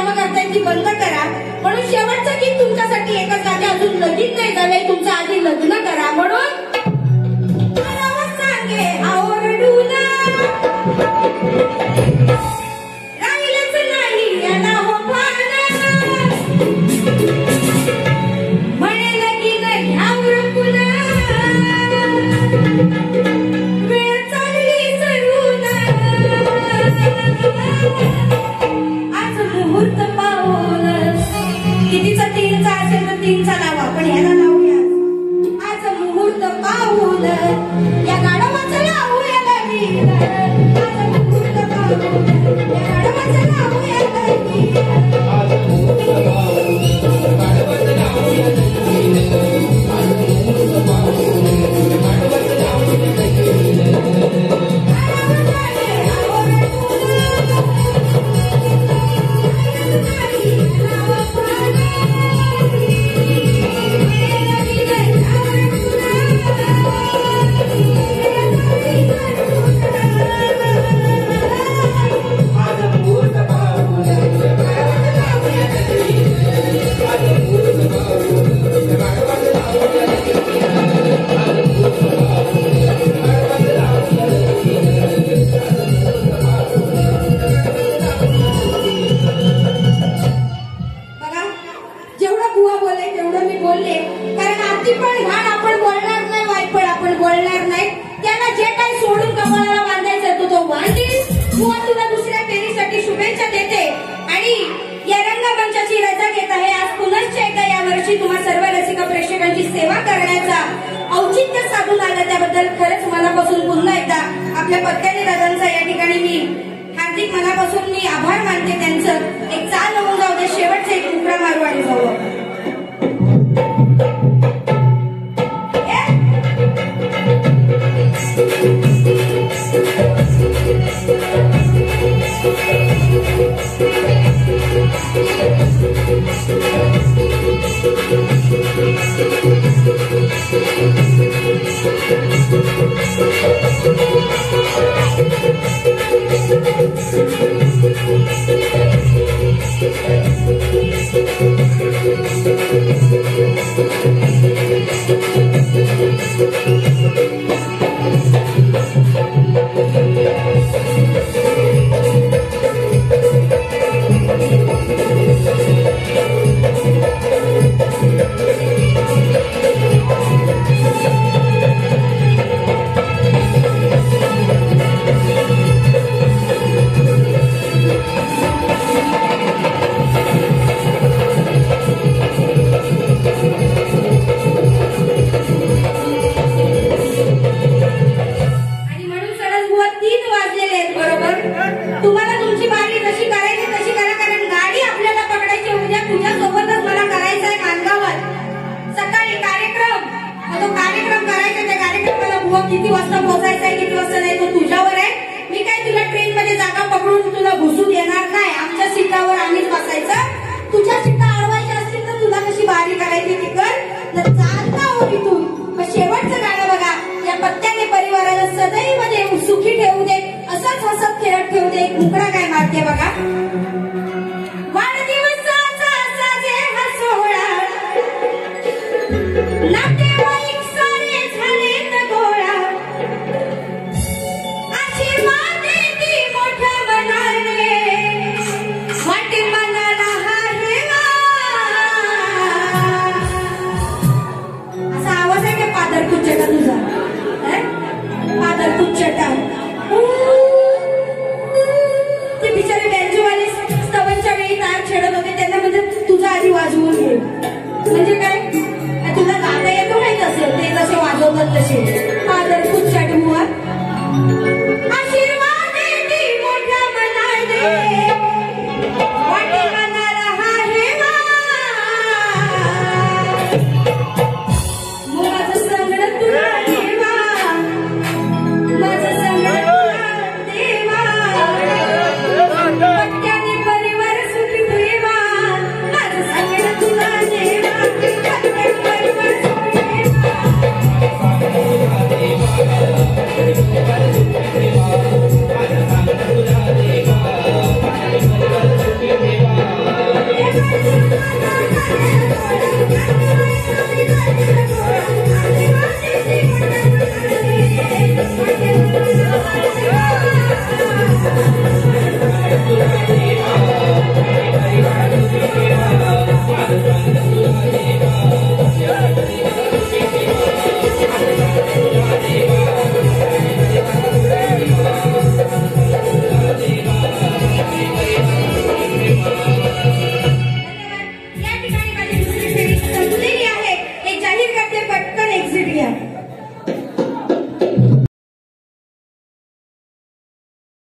कामं करतायत ती बंद करा. म्हणून शेवटचं गीत तुमच्यासाठी एकच आहे. अजून लगीन नाही झालंय तुमचं, आधी लग्न करा. म्हणून सांगे आवडून राहिलंच नाही याला हो म्हणे लगीन घ्यावर पुन्हा वेळ चालली चढून. आज मुहूर्त पाहून कितीचा 3चा असेल तर 3चा लावा, पण ह्याला लावूया. आज मुहूर्त पाहून या गाढवाचं लावूया लगीन. आज मुहूर्त पाहून या गाढवाचं लावूया लगीन. आज मुहूर्त पाहून गाढवाचं लावूया लगीन. आज मुहूर्त पाहून गाढवाचं लावूया लगीन. सेवा करण्याचा औचित्य साधून आलं त्याबद्दल खरंच मनापासून पुन्हा एकदा आपल्या पत्त्याने दादांचा या ठिकाणी मी हार्दिक मनापासून मी आभार मानते. त्यांचं एक चाल होऊन जाऊ दे, शेवटचं एक मुकरा मारू आणि जाऊ. किती वाजता पोहोचायचं आहे किती वाजता नाही तो तुझ्यावर आहे. मी काय तुला ट्रेन मध्ये जागा पकडून तुला घुसू देणार नाही. आमच्या सीटावर आम्हीच बसायचं. तुझ्या सीटा अडवायच्या असतील तर तुला कशी बारी करायची ती कर. चालता हो इथून. मग शेवटचं गाणं बघा. या पत्त्याने परिवाराला सदैव सुखी ठेवू दे, असंच हसत खेळत ठेवू दे. एक मुकडा काय मारते बघा.